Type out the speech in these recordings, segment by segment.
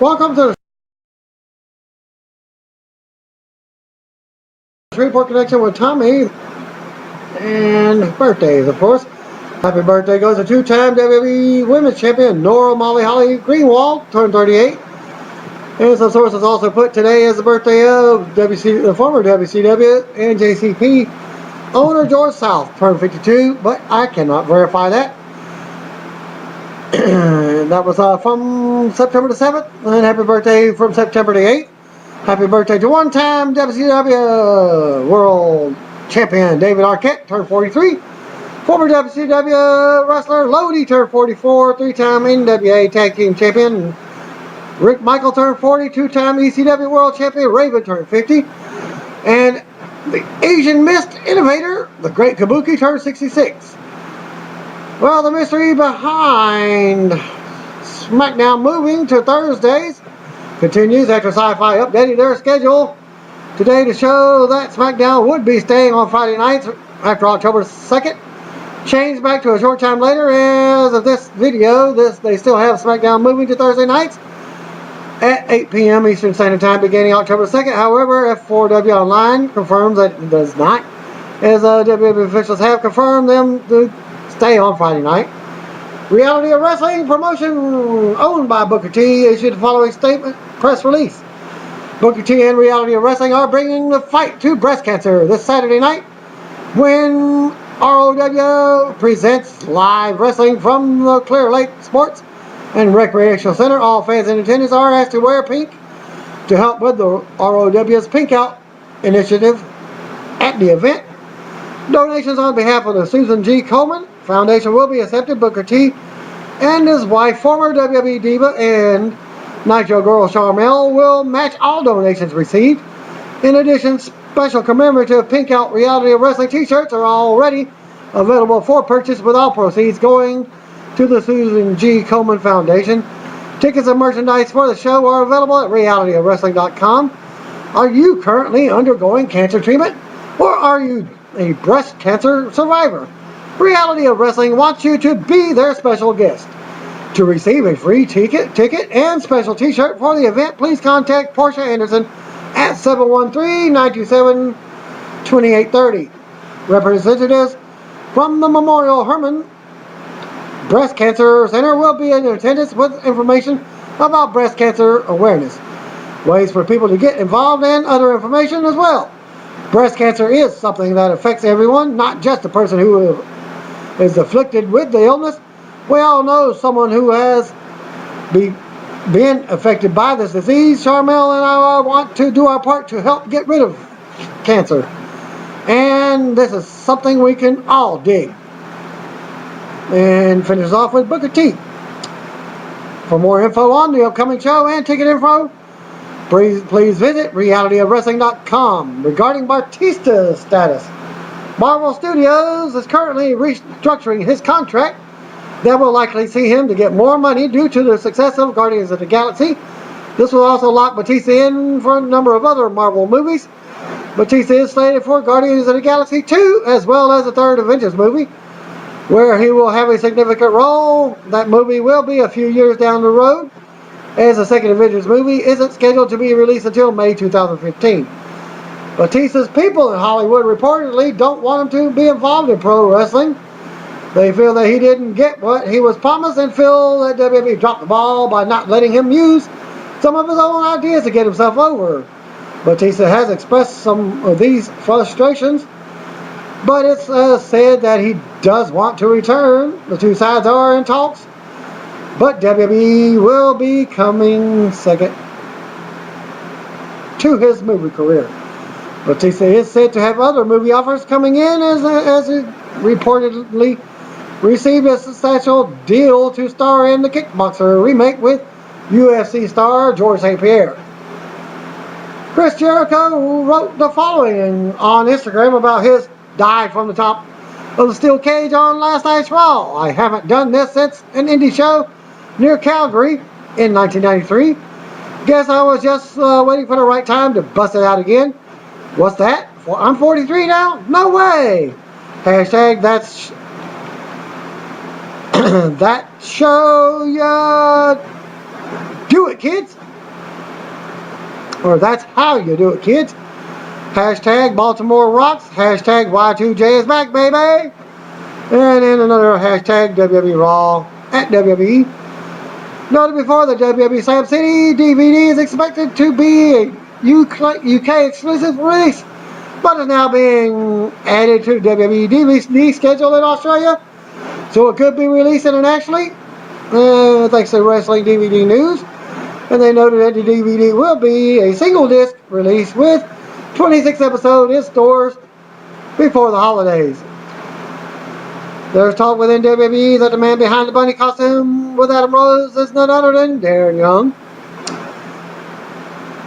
Welcome to the Shreveport Connection with Tommy and birthdays, of course. Happy birthday goes to two-time WWE Women's Champion Nora Molly Holly Greenwald, turned 38. And some sources also put today as the birthday of the former WCW and JCP owner George South, turned 52, but I cannot verify that. That was from September the 7th, and happy birthday from September the 8th. Happy birthday to one-time WCW World Champion David Arquette, turned 43. Former WCW wrestler Lodi turned 44. Three-time NWA Tag Team Champion Rick Michael turned 40. Two-time ECW World Champion Raven turned 50. And the Asian Mist Innovator, the Great Kabuki, turned 66. Well, the mystery behind SmackDown moving to Thursdays continues after Sci-Fi updated their schedule today to show that SmackDown would be staying on Friday nights after October 2nd. Changed back to a short time later. As of this video, they still have SmackDown moving to Thursday nights at 8 p.m. Eastern Standard Time beginning October 2nd. However, F4W Online confirms that it does not, as WWE officials have confirmed them to stay on Friday night. Reality of Wrestling promotion owned by Booker T issued the following statement press release. Booker T and Reality of Wrestling are bringing the fight to breast cancer this Saturday night when ROW presents live wrestling from the Clear Lake Sports and Recreational Center. All fans in attendance are asked to wear pink to help with the ROW's Pink Out initiative at the event. Donations on behalf of the Susan G. Komen Foundation will be accepted. Booker T and his wife, former WWE Diva and Nitro Girl Charmel, will match all donations received. In addition, special commemorative Pink Out Reality of Wrestling t-shirts are already available for purchase, with all proceeds going to the Susan G. Komen Foundation. Tickets and merchandise for the show are available at realityofwrestling.com. Are you currently undergoing cancer treatment, or are you a breast cancer survivor? Reality of Wrestling wants you to be their special guest. To receive a free ticket and special t-shirt for the event, please contact Portia Anderson at 713-927-2830. Representatives from the Memorial Hermann Breast Cancer Center will be in attendance with information about breast cancer awareness, ways for people to get involved, and other information as well. Breast cancer is something that affects everyone, not just the person who is afflicted with the illness. We all know someone who has been affected by this disease. Charmel and I want to do our part to help get rid of cancer. And this is something we can all dig. And finishes off with Booker T. For more info on the upcoming show and ticket info, please visit realityofwrestling.com. Regarding Batista's status, Marvel Studios is currently restructuring his contract that will likely see him to get more money due to the success of Guardians of the Galaxy. This will also lock Batista in for a number of other Marvel movies. Batista is slated for Guardians of the Galaxy 2, as well as a third Avengers movie, where he will have a significant role. That movie will be a few years down the road, as the second Avengers movie isn't scheduled to be released until May 2015. Batista's people in Hollywood reportedly don't want him to be involved in pro wrestling. They feel that he didn't get what he was promised and feel that WWE dropped the ball by not letting him use some of his own ideas to get himself over. Batista has expressed some of these frustrations, but it's said that he does want to return. The two sides are in talks, but WWE will be coming second to his movie career. Batista is said to have other movie offers coming in, as he reportedly received a substantial deal to star in the Kickboxer remake with UFC star George St. Pierre. Chris Jericho wrote the following on Instagram about his dive from the top of the steel cage on last night's Raw. I haven't done this since an indie show near Calgary in 1993. Guess I was just waiting for the right time to bust it out again. What's that? I'm 43 now? No way! Hashtag that's that show ya. Do it, kids! Or that's how you do it, kids. Hashtag Baltimore rocks. Hashtag Y2J is back, baby. And then another hashtag WWE Raw at WWE. Noted before, the WWE Slam City DVD is expected to be a UK exclusive release, but is now being added to the WWE DVD schedule in Australia, so it could be released internationally. Thanks to Wrestling DVD News. And they noted that the DVD will be a single disc release with 26 episodes in stores before the holidays. There's talk within WWE that the man behind the bunny costume with Adam Rose is none other than Darren Young.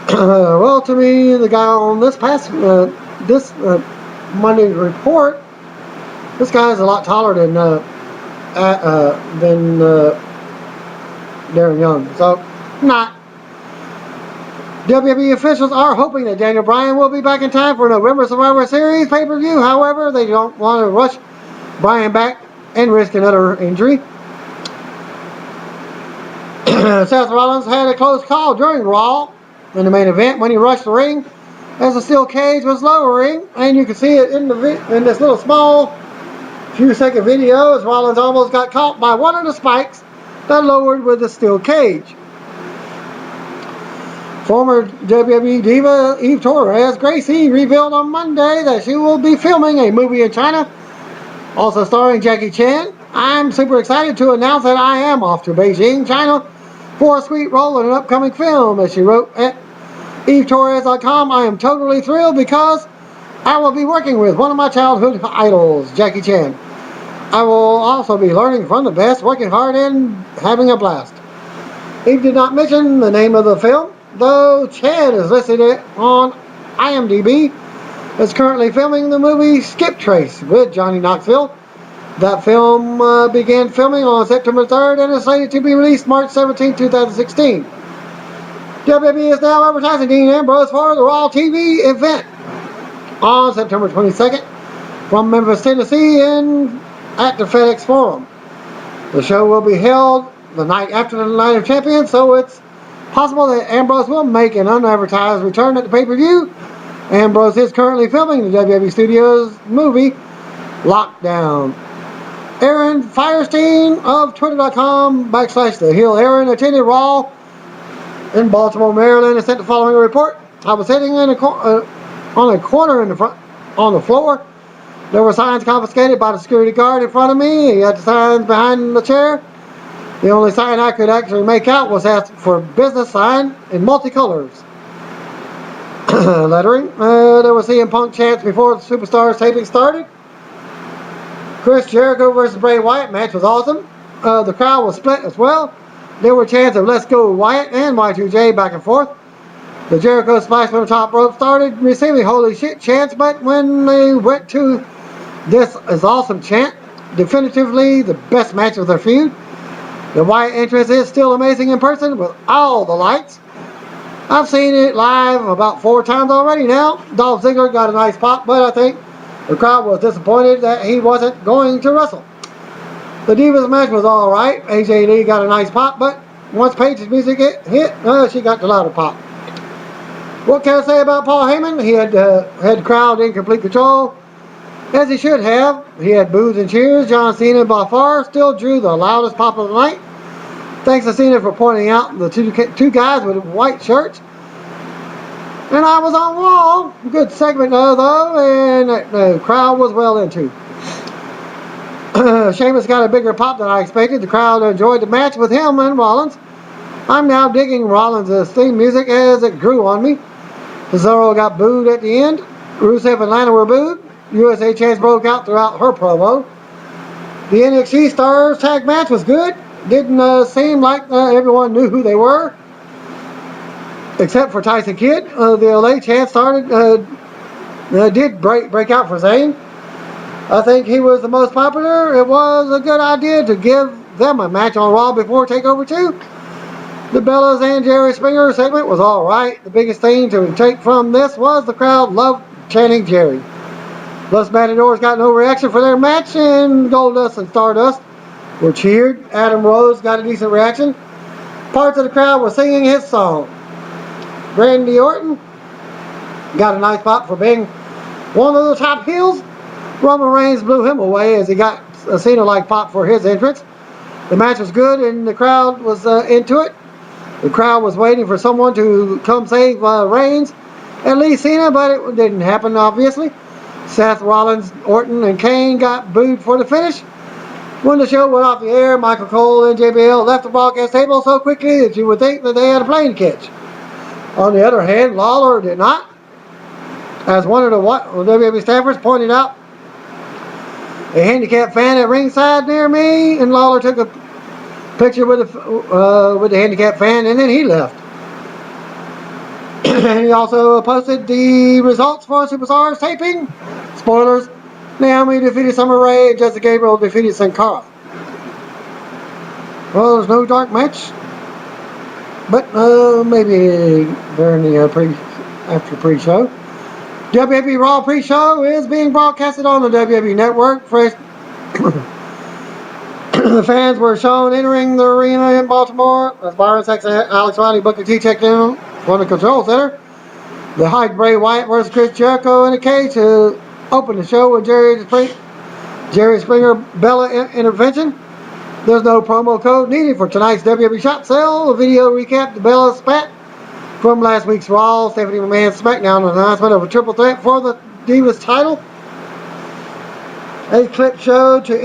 Well, to me, the guy on this Monday report, this guy is a lot taller than Darren Young. So, not. WWE officials are hoping that Daniel Bryan will be back in time for November Survivor Series pay-per-view. However, they don't want to rush Bryan back and risk another injury. Seth Rollins had a close call during Raw in the main event when he rushed the ring as the steel cage was lowering, and you can see it in this little small few-second video as Rollins almost got caught by one of the spikes that lowered with the steel cage. Former WWE diva Eve Torres Gracie revealed on Monday that she will be filming a movie in China, also starring Jackie Chan. I'm super excited to announce that I am off to Beijing, China for a sweet role in an upcoming film, as she wrote at EveTorres.com. I am totally thrilled because I will be working with one of my childhood idols, Jackie Chan. I will also be learning from the best, working hard, and having a blast. Eve did not mention the name of the film, though Chan is listed on IMDb as currently filming the movie Skip Trace with Johnny Knoxville. That film began filming on September 3rd and is slated to be released March 17, 2016. WWE is now advertising Dean Ambrose for the Raw TV event on September 22nd from Memphis, Tennessee at the FedEx Forum. The show will be held the night after the Night of Champions, so it's possible that Ambrose will make an unadvertised return at the pay-per-view. Ambrose is currently filming the WWE Studios movie Lockdown. Aaron Firestein of Twitter.com/The Hill Aaron attended Raw in Baltimore, Maryland, and sent the following report. I was sitting on a corner on the floor. There were signs confiscated by the security guard in front of me. He had the signs behind the chair. The only sign I could actually make out was asked for business sign in multicolors. Lettering. There was CM Punk chants before the Superstars taping started. Chris Jericho versus Bray Wyatt match was awesome. The crowd was split as well. There were chants of "Let's go Wyatt" and Y2J back and forth. The Jericho splash from the top rope started receiving "holy shit" chants, but when they went to "this is awesome" chant, definitively the best match of their feud. The Wyatt entrance is still amazing in person with all the lights. I've seen it live about 4 times already now. Dolph Ziggler got a nice pop, but I think the crowd was disappointed that he wasn't going to wrestle. The Divas match was alright. AJ Lee got a nice pop, but once Paige's music hit, she got the louder pop. What can I say about Paul Heyman? He had the crowd in complete control, as he should have. He had boos and cheers. John Cena by far still drew the loudest pop of the night. Thanks to Cena for pointing out the two guys with white shirts. And I was on Raw. Good segment though, and the crowd was well into. Sheamus got a bigger pop than I expected. The crowd enjoyed the match with him and Rollins. I'm now digging Rollins' theme music as it grew on me. Cesaro got booed at the end. Rusev and Lana were booed. USA chants broke out throughout her promo. The NXT Stars tag match was good. Didn't seem like everyone knew who they were, except for Tyson Kidd. The LA chant did break out for Zayn. I think he was the most popular. It was a good idea to give them a match on Raw before TakeOver 2. The Bellas and Jerry Springer segment was alright. The biggest thing to take from this was the crowd loved chanting Jerry. Los Matadors got no reaction for their match, and Goldust and Stardust were cheered. Adam Rose got a decent reaction. Parts of the crowd were singing his song. Randy Orton got a nice pop for being one of the top heels. Roman Reigns blew him away as he got a Cena-like pop for his entrance. The match was good and the crowd was into it. The crowd was waiting for someone to come save Reigns, at least Cena, but it didn't happen, obviously. Seth Rollins, Orton, and Kane got booed for the finish. When the show went off the air, Michael Cole and JBL left the broadcast table so quickly that you would think that they had a plane to catch. On the other hand, Lawler did not. As one of the WWE staffers pointed out, a handicapped fan at ringside near me, and Lawler took a picture with the handicapped fan, and then he left. And he also posted the results for Superstars taping. Spoilers: Naomi defeated Summer Rae, and Jessica Gabriel defeated Sin Cara. Well, there's no dark match, but maybe during the after pre-show. WWE Raw pre-show is being broadcasted on the WWE Network. The fans were shown entering the arena in Baltimore as Byron Saxon, Alex Riley, Booker T checked in from the control center. The hyped Bray Wyatt versus Chris Jericho in a cage to open the show with Jerry Springer Bella intervention. There's no promo code needed for tonight's WWE Shop sale. The video recapped the Bella spat from last week's Raw. Stephanie McMahon's SmackDown announcement of a triple threat for the Divas title. A clip showed the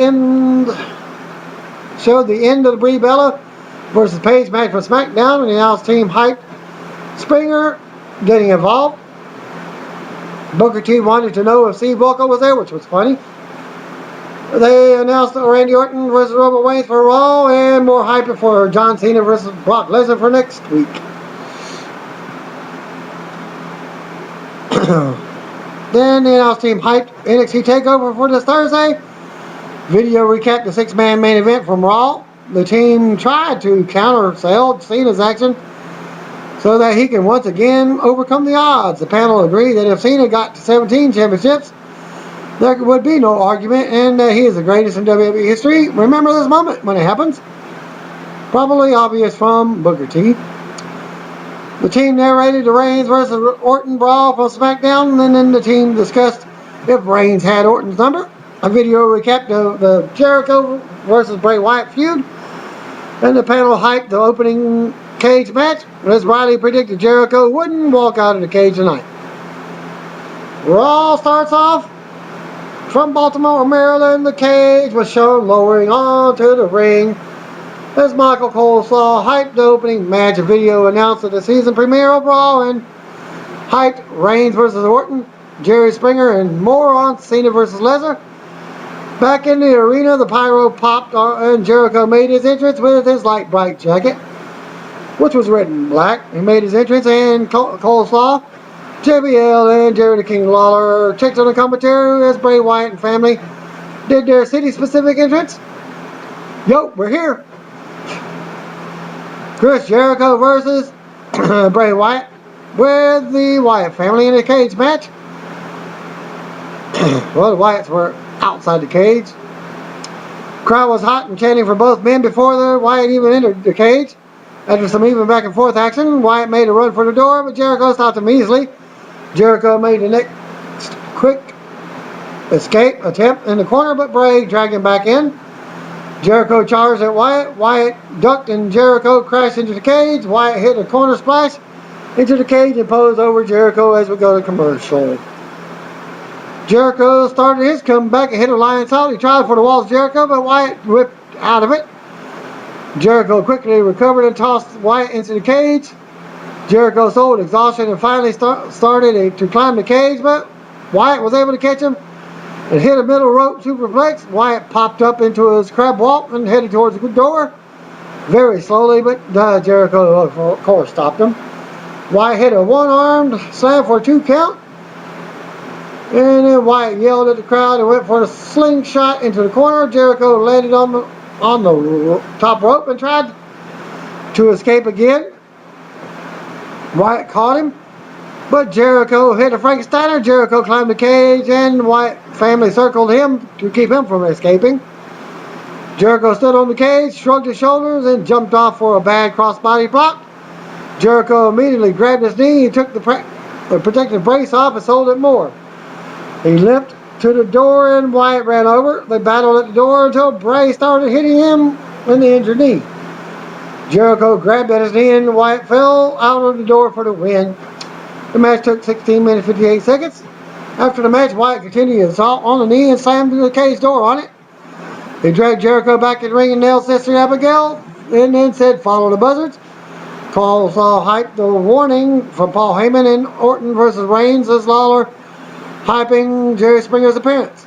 end of the Brie Bella versus Paige match for SmackDown, and the announced team hyped Springer getting involved. Booker T wanted to know if Steve Wilco was there, which was funny. They announced Randy Orton versus Roman Reigns for Raw, and more hype for John Cena versus Brock Lesnar for next week. Then the announced team hyped NXT TakeOver for this Thursday. Video recapped the 6-man main event from Raw. The team tried to counter-sell Cena's action so that he can once again overcome the odds. The panel agreed that if Cena got to 17 championships, there would be no argument and that he is the greatest in WWE history. Remember this moment when it happens. Probably obvious from Booker T. The team narrated the Reigns versus Orton brawl from SmackDown, and then the team discussed if Reigns had Orton's number. A video recapped the Jericho versus Bray Wyatt feud, and the panel hyped the opening cage match, as Riley predicted Jericho wouldn't walk out of the cage tonight. Raw starts off from Baltimore, Maryland. The cage was shown lowering onto the ring as Michael Coleslaw hyped the opening match. A video announced the season premiere of Raw and hyped Reigns versus Orton, Jerry Springer, and more on Cena versus Lesnar. Back in the arena, the pyro popped and Jericho made his entrance with his light bright jacket, which was red and black. He made his entrance, and Coleslaw, JBL, and Jerry the King Lawler checked on the commentary as Bray Wyatt and family did their city-specific entrance. Yo, we're here. Chris Jericho versus Bray Wyatt with the Wyatt family in a cage match. Well, the Wyatts were outside the cage. Crowd was hot and chanting for both men before the Wyatt even entered the cage. After some even back and forth action, Wyatt made a run for the door, but Jericho stopped him easily. Jericho made the next quick escape attempt in the corner, but Bray dragged him back in. Jericho charged at Wyatt. Wyatt ducked and Jericho crashed into the cage. Wyatt hit a corner splash into the cage and posed over Jericho as we go to commercial. Jericho started his comeback and hit a lion salt. He tried for the walls of Jericho, but Wyatt whipped out of it. Jericho quickly recovered and tossed Wyatt into the cage. Jericho showed exhaustion and finally started to climb the cage, but Wyatt was able to catch him and hit a middle rope superplex. Wyatt popped up into his crab walk and headed towards the door very slowly, but Jericho, of course, stopped him. Wyatt hit a one-armed slam for a 2 count. And then Wyatt yelled at the crowd and went for the slingshot into the corner. Jericho landed on the top rope and tried to escape again. Wyatt caught him, but Jericho hit a Frankensteiner. Jericho climbed the cage, and Wyatt family circled him to keep him from escaping. Jericho stood on the cage, shrugged his shoulders, and jumped off for a bad crossbody block. Jericho immediately grabbed his knee and took the protective brace off and sold it more. He limped to the door and Wyatt ran over. They battled at the door until Bray started hitting him in the injured knee. Jericho grabbed at his knee and Wyatt fell out of the door for the win. The match took 16 minutes 58 seconds. After the match, Wyatt continued his assault on the knee and slammed the cage door on it. He dragged Jericho back in the ring and nailed Sister Abigail and then said, "Follow the buzzards." Paul saw hyped the warning from Paul Heyman and Orton versus Reigns as Lawler hyping Jerry Springer's appearance.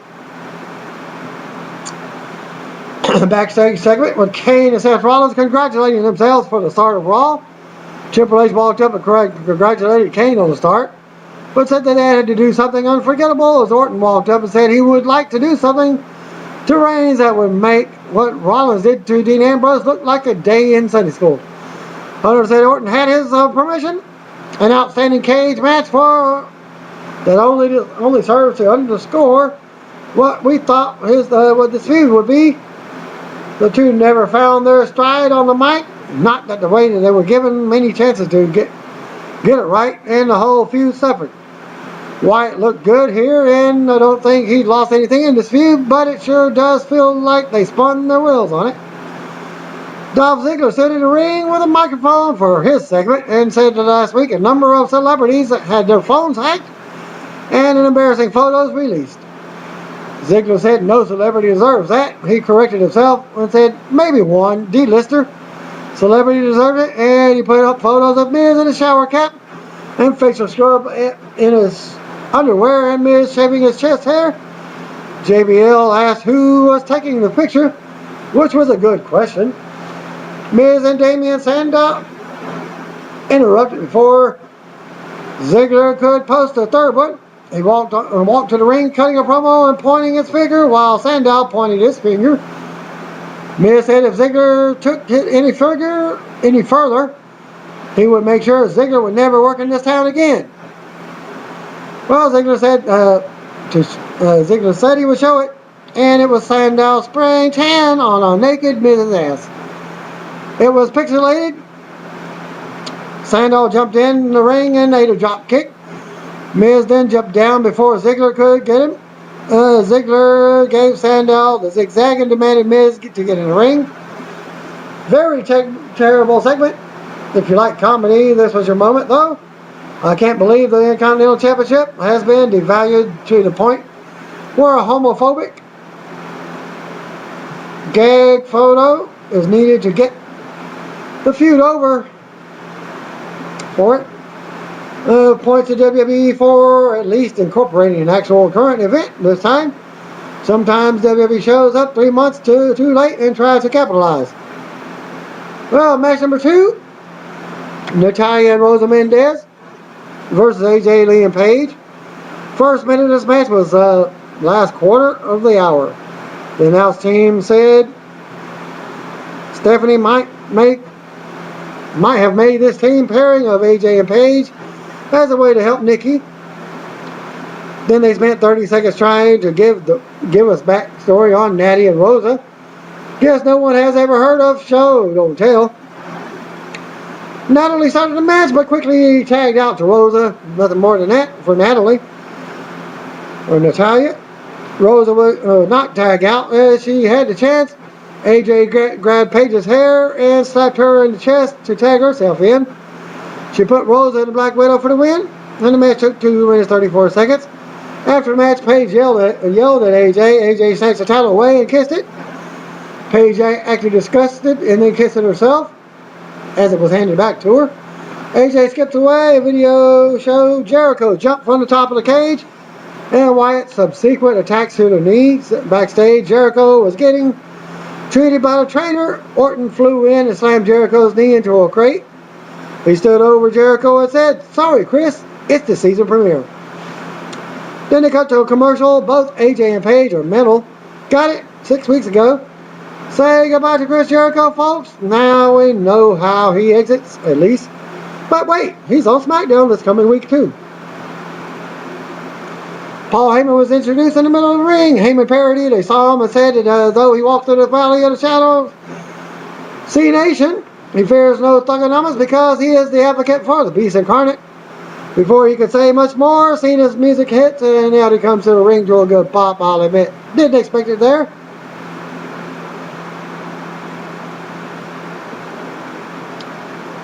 Backstage segment with Kane and Seth Rollins congratulating themselves for the start of Raw. Triple H walked up and congratulated Kane on the start, but said that they had to do something unforgettable as Orton walked up and said he would like to do something to Reigns that would make what Rollins did to Dean Ambrose look like a day in Sunday school. Hunter said Orton had his permission. An outstanding cage match for that only serves to underscore what we thought what this feud would be. The two never found their stride on the mic. Not that the way that they were given many chances to get it right, and the whole feud suffered. Wyatt looked good here, and I don't think he lost anything in this feud, but it sure does feel like they spun their wheels on it. Dolph Ziggler stood in the ring with a microphone for his segment and said that last week a number of celebrities had their phones hacked and embarrassing photos released. Ziggler said no celebrity deserves that. He corrected himself and said maybe one, D-lister celebrity deserved it, and he put up photos of Miz in a shower cap and facial scrub in his underwear and Miz shaving his chest hair. JBL asked who was taking the picture, which was a good question. Miz and Damian Sandow interrupted before Ziggler could post a third one. He walked to the ring, cutting a promo and pointing his finger, while Sandow pointed his finger. Miz said if Ziggler took it any further, he would make sure Ziggler would never work in this town again. Well, Ziggler said he would show it, and it was Sandow spraying tan on a naked Miz's ass. It was pixelated. Sandow jumped in the ring and ate a drop kick. Miz then jumped down before Ziggler could get him. Ziggler gave Sandow the zigzag and demanded Miz to get in the ring. Very terrible segment. If you like comedy, this was your moment, though. I can't believe the Intercontinental Championship has been devalued to the point where a homophobic gag photo is needed to get the feud over for it. Points to WWE for at least incorporating an actual current event this time. Sometimes WWE shows up 3 months too late and tries to capitalize. Well, match number 2, Natalya and Rosa Mendez versus AJ Lee and Paige. First minute of this match was last quarter of the hour. The announce team said Stephanie might have made this team pairing of AJ and Paige as a way to help Nikki. Then they spent 30 seconds trying to give us backstory on Natty and Rosa. Guess no one has ever heard of, show don't tell. Not only started the match, but quickly tagged out to Rosa. Nothing more than that for Natalia. Rosa would not tag out as she had the chance. AJ grabbed Paige's hair and slapped her in the chest to tag herself in. She put Rosa in the Black Widow for the win, and the match took 2 minutes 34 seconds. After the match, Paige yelled at AJ. AJ snatched the title away and kissed it. Paige acted disgusted and then kissed it herself as it was handed back to her. AJ skipped away. A video showed Jericho jump from the top of the cage and Wyatt's subsequent attacks to the knee. Backstage, Jericho was getting treated by the trainer. Orton flew in and slammed Jericho's knee into a crate. He stood over Jericho and said, "Sorry, Chris, it's the season premiere." Then they cut to a commercial. Both AJ and Paige are mental. Got it 6 weeks ago. Say goodbye to Chris Jericho, folks. Now we know how he exits, at least. But wait, he's on SmackDown this coming week, too. Paul Heyman was introduced in the middle of the ring. Heyman parodied. They saw him and said that though he walked through the valley of the shadows, C Nation, He fears no thugonomics because he is the advocate for the beast incarnate. Before he could say much more, Cena's music hits, and out he comes to the ring to a good pop, I'll admit. Didn't expect it there.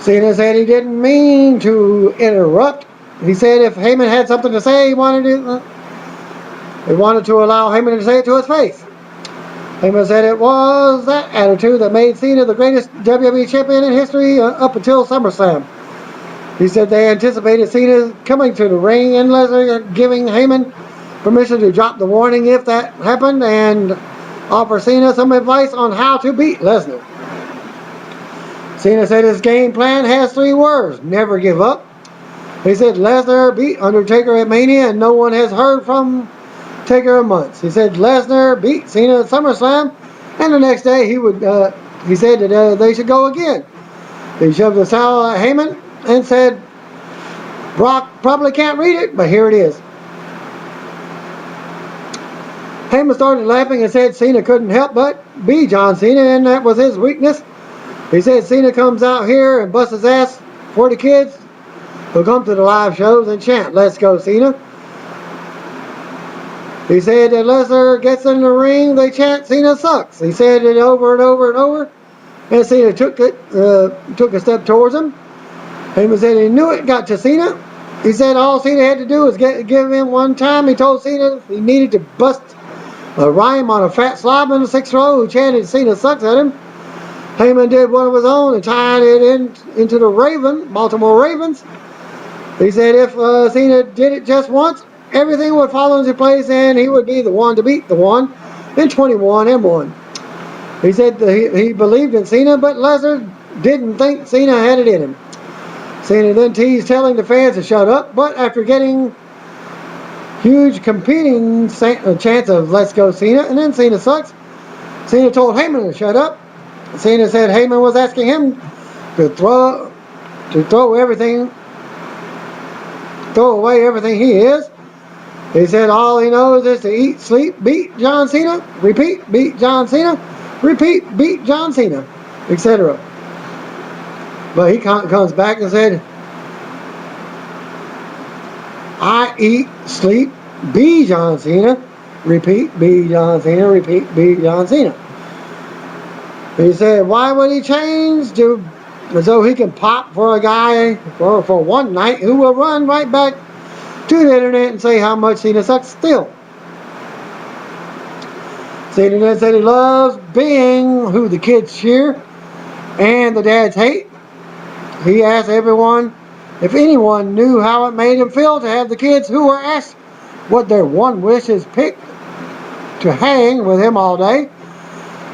Cena said he didn't mean to interrupt. He said if Heyman had something to say, he wanted to allow Heyman to say it to his face. Heyman said it was that attitude that made Cena the greatest WWE champion in history up until SummerSlam. He said they anticipated Cena coming to the ring and Lesnar giving Heyman permission to drop the warning if that happened and offer Cena some advice on how to beat Lesnar. Cena said his game plan has 3 words: never give up. He said Lesnar beat Undertaker at Mania and no one has heard from Taker in months. He said Lesnar beat Cena at SummerSlam, and the next day he said that they should go again. He shoved the towel at Heyman and said, Brock probably can't read it, but here it is. Heyman started laughing and said Cena couldn't help but be John Cena, and that was his weakness. He said Cena comes out here and busts his ass for the kids who come to the live shows and chant, "Let's go Cena." He said that Lesnar gets in the ring, they chant, "Cena sucks." He said it over and over and over, and Cena took a step towards him. Heyman said he knew it got to Cena. He said all Cena had to do was give him one time. He told Cena he needed to bust a rhyme on a fat slob in the 6th row who chanted "Cena sucks" at him. Heyman did one of his own and tied it into the Baltimore Ravens. He said if Cena did it just once, everything would fall into place and he would be the one to beat the one in 21-1. He said that he believed in Cena, but Lesnar didn't think Cena had it in him. Cena then teased telling the fans to shut up, but after getting huge competing chants of "Let's go Cena" and then "Cena sucks," Cena told Heyman to shut up. Cena said Heyman was asking him to throw away everything he is. He said all he knows is to eat, sleep, beat John Cena, repeat, beat John Cena, repeat, beat John Cena, etc. But he comes back and said, I eat, sleep, be John Cena, repeat, be John Cena, repeat, be John Cena. He said, why would he change so he can pop for a guy for one night who will run right back to the internet and say how much Cena sucks still? Cena then said he loves being who the kids cheer and the dads hate. He asked everyone if anyone knew how it made him feel to have the kids who were asked what their one wish is picked to hang with him all day.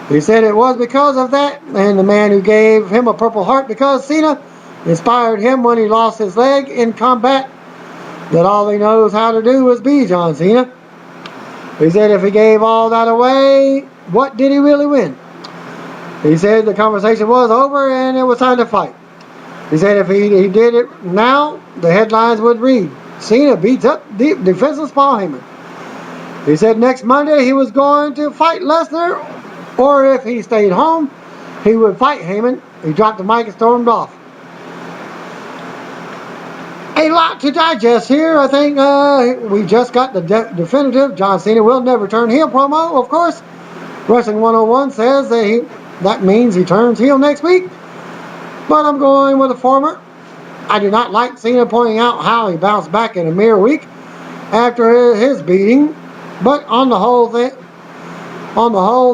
He said it was because of that, and the man who gave him a Purple Heart because Cena inspired him when he lost his leg in combat, that all he knows how to do is be John Cena. He said if he gave all that away, what did he really win? He said the conversation was over and it was time to fight. He said if he did it now, the headlines would read, Cena beats up defenseless Paul Heyman. He said next Monday he was going to fight Lesnar, or if he stayed home, he would fight Heyman. He dropped the mic and stormed off. A lot to digest here. I think we just got the definitive John Cena will never turn heel promo, of course. Wrestling 101 says that means he turns heel next week. But I'm going with the former. I do not like Cena pointing out how he bounced back in a mere week after his beating. But on the whole,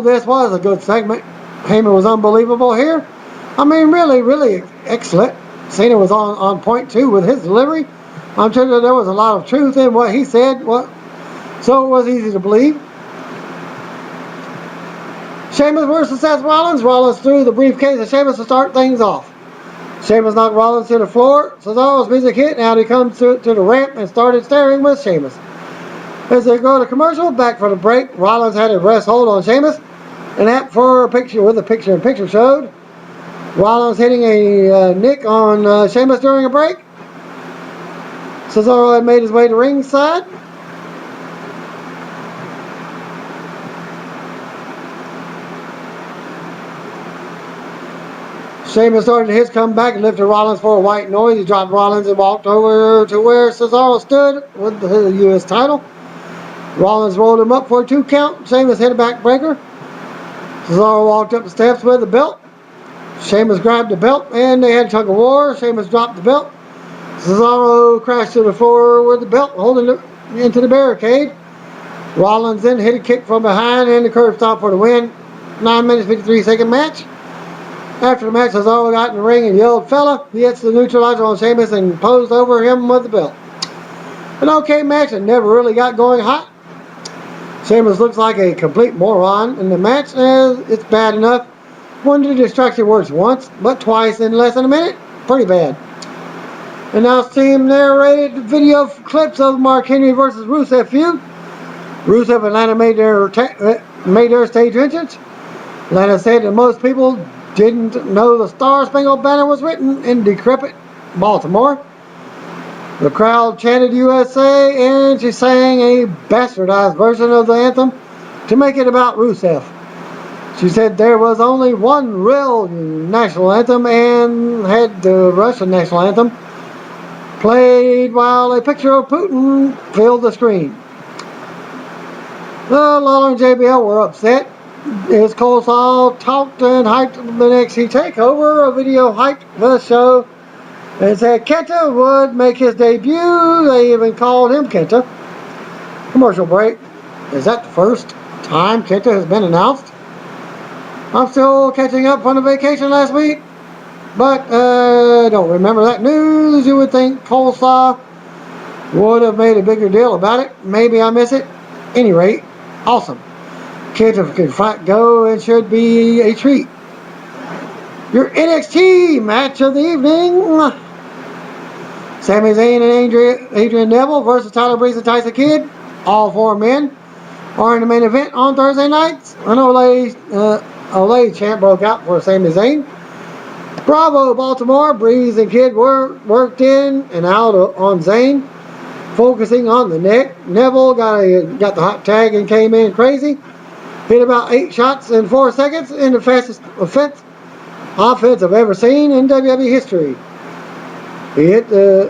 this was a good segment. Heyman was unbelievable here. I mean, really, really excellent. Cena was on point too with his delivery. I'm sure that there was a lot of truth in what he said, so it was easy to believe. Sheamus versus Seth Rollins. Rollins threw the briefcase at Sheamus to start things off. Sheamus knocked Rollins to the floor. Cesaro's music hit. Now he comes to the ramp and started staring with Sheamus. As they go to commercial, back for the break, Rollins had a rest hold on Sheamus, and that for a picture-in-picture showed. Rollins hitting a nick on Sheamus during a break. Cesaro had made his way to ringside. Sheamus started his comeback and lifted Rollins for a white noise. He dropped Rollins and walked over to where Cesaro stood with the U.S. title. Rollins rolled him up for a 2 count. Sheamus hit a backbreaker. Cesaro walked up the steps with the belt. Sheamus grabbed the belt and they had a tug of war. Sheamus dropped the belt. Cesaro crashed to the floor with the belt, holding it into the barricade. Rollins then hit a kick from behind and the curb stomp for the win. 9 minutes, 53-second match. After the match, Cesaro got in the ring and yelled, "Fella!" He hits the neutralizer on Sheamus and posed over him with the belt. An okay match and never really got going hot. Sheamus looks like a complete moron in the match. It's bad enough when the distraction works once, but twice in less than a minute. Pretty bad. And now Steam narrated video clips of Mark Henry versus Rusev feud. Rusev and Lana made their stage entrance. Lana said that most people didn't know the Star Spangled Banner was written in decrepit Baltimore. The crowd chanted USA and she sang a bastardized version of the anthem to make it about Rusev. She said there was only one real national anthem and had the Russian national anthem played while a picture of Putin filled the screen. Lawler and JBL were upset as Coleslaw talked and hyped the NXT TakeOver. A video hyped the show and said Kenta would make his debut. They even called him Kenta. Commercial break. Is that the first time Kenta has been announced? I'm still catching up from the vacation last week, but don't remember that news. You would think Coleslaw would have made a bigger deal about it. Maybe I miss it. Any rate, awesome. Kenta can fight go and should be a treat. Your NXT match of the evening. Sami Zayn and Adrian Neville versus Tyler Breeze and Tyson Kidd. All 4 men are in the main event on Thursday nights. An Olay chant broke out for Sami Zayn. Bravo, Baltimore. Breeze and Kidd worked in and out on Zayn, focusing on the neck. Neville got the hot tag and came in crazy. Hit about 8 shots in 4 seconds in the fastest offense I've ever seen in WWE history. He hit a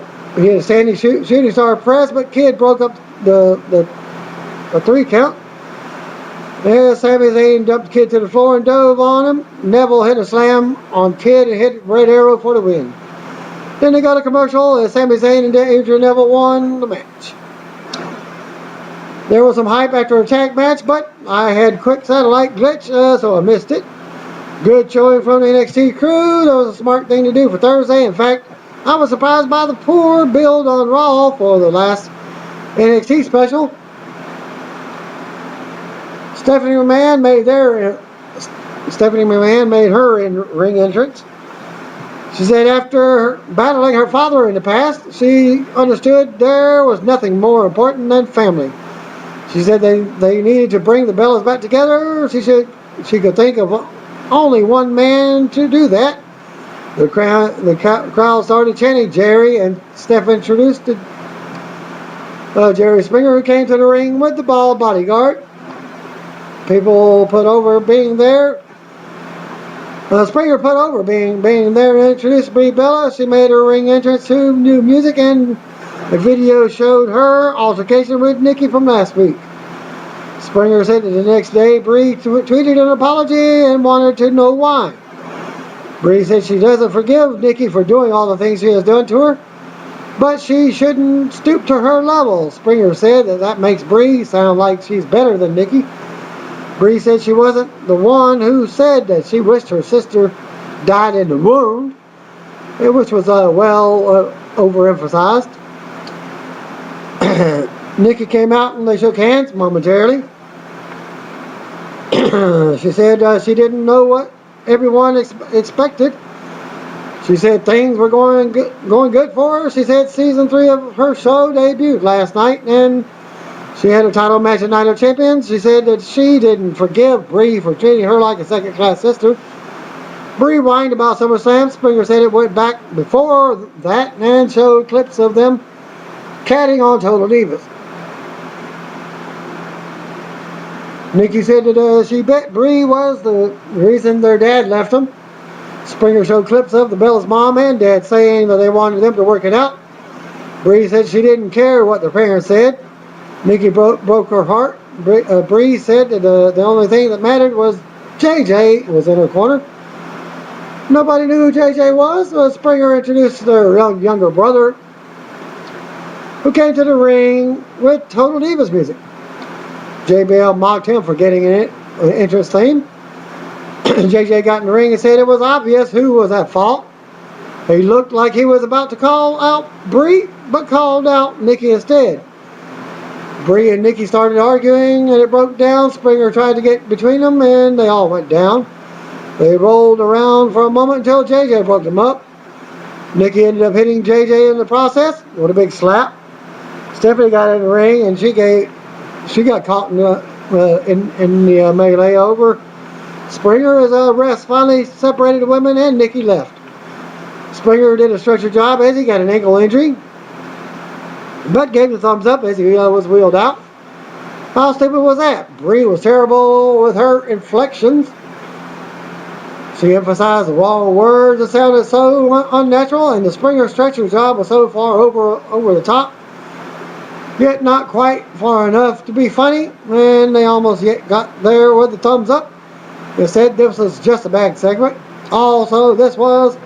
standing shooting star press, but Kidd broke up the 3 count. Yeah, Sami Zayn dumped Kidd to the floor and dove on him. Neville hit a slam on Kidd and hit Red Arrow for the win. Then they got a commercial as Sami Zayn and Adrian Neville won the match. There was some hype after a tag match, but I had quick satellite glitch, so I missed it. Good showing from the NXT crew. That was a smart thing to do for Thursday. In fact, I was surprised by the poor build on Raw for the last NXT special. Stephanie McMahon made her in-ring entrance. She said after battling her father in the past, she understood there was nothing more important than family. She said they needed to bring the Bellas back together. She could think of only one man to do that. The crowd started chanting Jerry, and Steph introduced Jerry Springer, who came to the ring with the bald bodyguard. People put over being there. Springer put over being there and introduced Brie Bella. She made her ring entrance to new music, and the video showed her altercation with Nikki from last week. Springer said that the next day Brie tweeted an apology and wanted to know why. Brie said she doesn't forgive Nikki for doing all the things she has done to her, but she shouldn't stoop to her level. Springer said that makes Brie sound like she's better than Nikki. Brie said she wasn't the one who said that she wished her sister died in the wound, which was overemphasized. Nikki came out and they shook hands momentarily. She said she didn't know what everyone expected. She said things were going good for her. She said season 3 of her show debuted last night and she had a title match at Night of Champions. She said that she didn't forgive Brie for treating her like a second-class sister. Brie whined about SummerSlam. Springer said it went back before that and showed clips of them catting on Total Divas. Nikki said that she bet Brie was the reason their dad left them. Springer showed clips of the Bellas' mom and dad saying that they wanted them to work it out. Bree said she didn't care what their parents said. Nikki broke her heart. Bree said that the only thing that mattered was JJ was in her corner. Nobody knew who JJ was. Springer introduced their younger brother, who came to the ring with Total Divas music. JBL mocked him for getting in it, an entrance theme. JJ got in the ring and said it was obvious who was at fault. He looked like he was about to call out Bree, but called out Nikki instead. Bree and Nikki started arguing and it broke down. Springer tried to get between them and they all went down. They rolled around for a moment until JJ broke them up. Nikki ended up hitting JJ in the process with a big slap. Stephanie got in the ring and she got caught in the melee over Springer as a ref finally separated the women and Nikki left. Springer did a stretcher job as he got an ankle injury, but gave the thumbs up as he was wheeled out. How stupid was that? Bree was terrible with her inflections. She emphasized the wrong words that sounded so unnatural, and the Springer stretcher job was so far over the top, yet not quite far enough to be funny, and they almost yet got there with the thumbs up. They said this was just a bad segment. Also, this was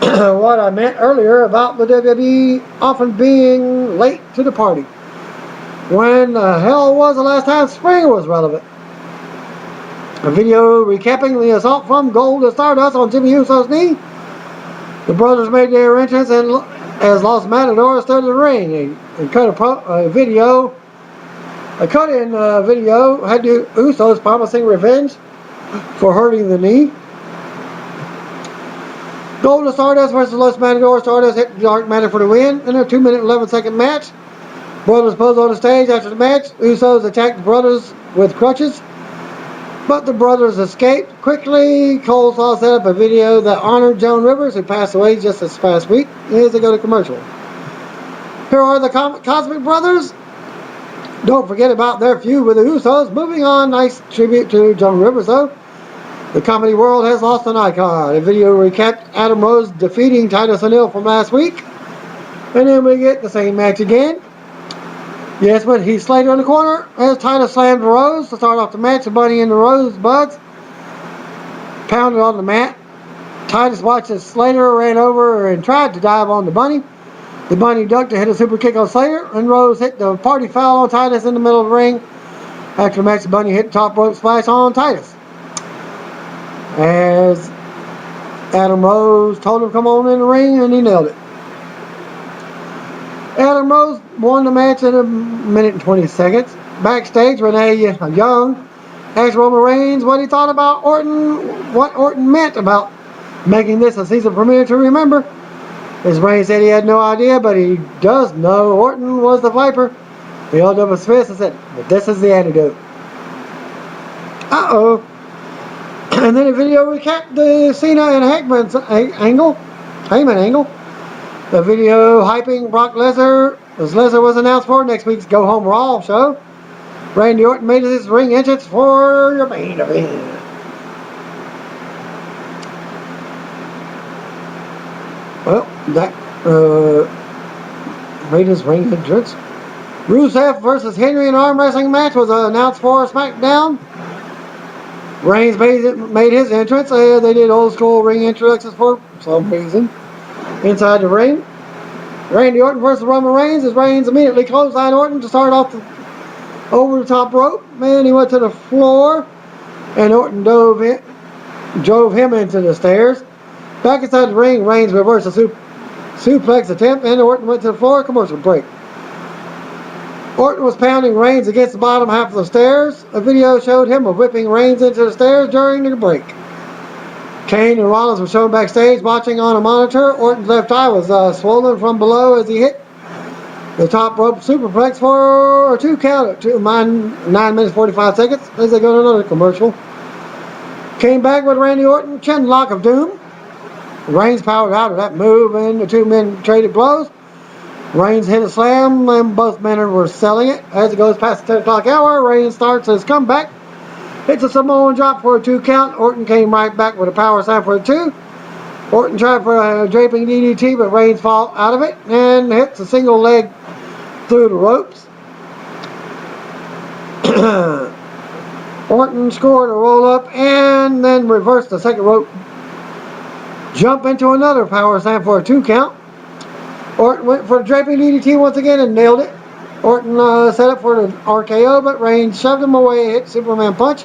what I meant earlier about the WWE often being late to the party. When the hell was the last time Springer was relevant? A video recapping the assault from Gold to Stardust on Jimmy Uso's knee. The brothers made their entrance and as Los Matadors stood in the ring. A cut-in video had the Usos promising revenge for hurting the knee. Gold to Stardust versus Los Matadors. Stardust hit Dark Matter for the win in a 2-minute 11-second match. Brothers posed on the stage after the match. Usos attacked the brothers with crutches, but the brothers escaped quickly. Cole Saw set up a video that honored Joan Rivers, who passed away just this past week, as they go to commercial. Here are the Cosmic Brothers. Don't forget about their feud with the Usos. Moving on, nice tribute to Joan Rivers, though. The comedy world has lost an icon. A video recapped Adam Rose defeating Titus O'Neil from last week. And then we get the same match again. Yes, but Heath Slater in the corner as Titus slammed Rose to start off the match. The Bunny and the Rosebuds pounded on the mat. Titus watched as Slater ran over and tried to dive on the Bunny. The Bunny ducked to hit a super kick on Slater, and Rose hit the party foul on Titus in the middle of the ring. After the match, the Bunny hit the top rope splash on Titus, as Adam Rose told him to come on in the ring, and he nailed it. Adam Rose won the match in 1 minute and 20 seconds. Backstage, Renee Young asked Roman Reigns what he thought about Orton, what Orton meant about making this a season premiere to remember. As Reigns said he had no idea, but he does know Orton was the Viper. He held up his fist and said, "But this is the antidote." Uh-oh. And then a video recapped the Cena and Heyman angle. The video hyping Brock Lesnar, as Lesnar was announced for next week's Go Home Raw show. Randy Orton made his ring entrance for your main event. Well, that made his ring entrance. Rusev versus Henry in an arm wrestling match was announced for SmackDown. Reigns made his entrance. They did old school ring introductions for some reason. Inside the ring, Randy Orton versus Roman Reigns, as Reigns immediately clotheslined Orton to start off over the top rope. Man, he went to the floor, and Orton drove him into the stairs. Back inside the ring, Reigns reversed a suplex attempt, and Orton went to the floor. Commercial break. Orton was pounding Reigns against the bottom half of the stairs. A video showed him whipping Reigns into the stairs during the break. Kane and Rollins were shown backstage watching on a monitor. Orton's left eye was swollen from below as he hit the top rope superplex for a 2 count at 9 minutes 45 seconds as they go to another commercial. Came back with Randy Orton, chin lock of doom. Reigns powered out of that move and the two men traded blows. Reigns hit a slam and both men were selling it. As it goes past the 10 o'clock hour, Reigns starts his comeback Hits a Samoan drop for a 2 count. Orton came right back with a power slam for a 2. Orton tried for a draping DDT, but Reigns fought out of it and hits a single leg through the ropes. Orton scored a roll up and then reversed the second rope. Jump into another power slam for a 2 count. Orton went for the draping DDT once again and nailed it. Orton set up for the RKO, but Reigns shoved him away, hit Superman punch.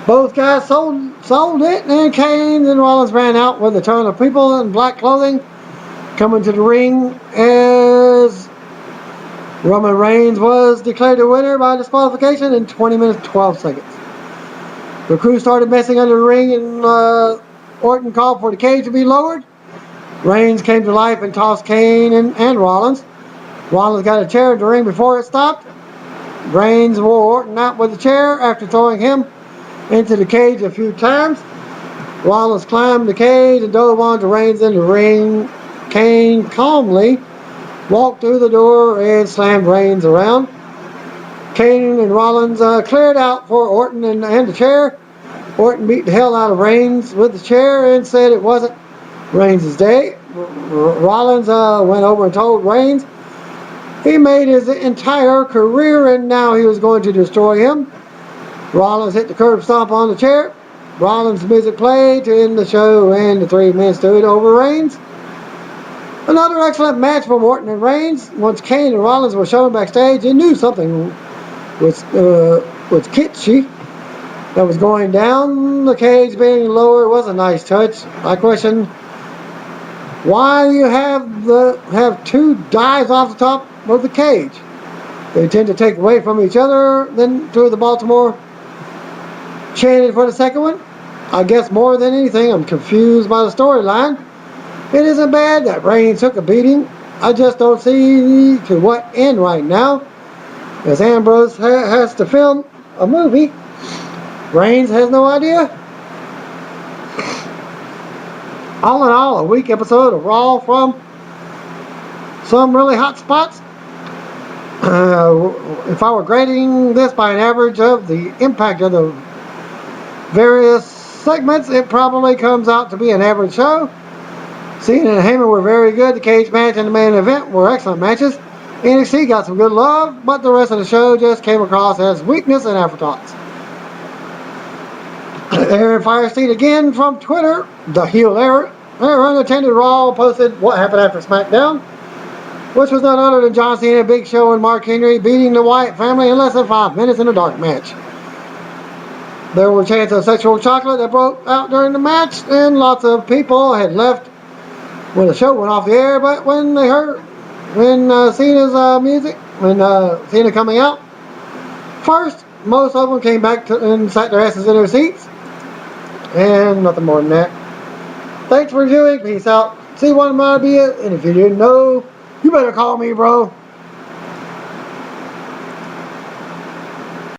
Both guys sold it, and Kane and Rollins ran out with a ton of people in black clothing coming to the ring as Roman Reigns was declared the winner by disqualification in 20 minutes 12 seconds. The crew started messing under the ring, and Orton called for the cage to be lowered. Reigns came to life and tossed Kane and Rollins. Rollins got a chair in the ring before it stopped. Reigns wore Orton out with a chair after throwing him into the cage a few times. Rollins climbed the cage and dove onto Reigns in the ring. Kane calmly walked through the door and slammed Reigns around. Kane and Rollins cleared out for Orton and the chair. Orton beat the hell out of Reigns with the chair and said it wasn't Reigns' day. Rollins went over and told Reigns he made his entire career and now he was going to destroy him. Rollins hit the curb stomp on the chair. Rollins' music played to end the show, and the 3 men stood over Reigns. Another excellent match from Orton and Reigns. Once Kane and Rollins were shown backstage, they knew something was kitschy that was going down. The cage being lower was a nice touch. I question why you have 2 dives off the top of the cage. They tend to take away from each other. Then 2 of the Baltimore chanted for the second one. I guess more than anything, I'm confused by the storyline. It isn't bad that Reigns took a beating. I just don't see to what end right now, as Ambrose has to film a movie. Reigns has no idea. All in all, a weak episode of Raw from some really hot spots. If I were grading this by an average of the impact of the various segments, it probably comes out to be an average show. Cena and Heyman were very good. The cage match and the main event were excellent matches. NXT got some good love, but the rest of the show just came across as weakness and afterthoughts. Aaron Firestein again from Twitter. The heel Aaron attended Raw, posted what happened after SmackDown, which was none other than John Cena, Big Show, and Mark Henry beating the Wyatt family in less than 5 minutes in a dark match. There were chants of sexual chocolate that broke out during the match, and lots of people had left when the show went off the air, but when they heard Cena's music, when Cena coming out, first, most of them came back and sat their asses in their seats, and nothing more than that. Thanks for viewing. Peace out. See one might be it, and if you didn't know, you better call me, bro.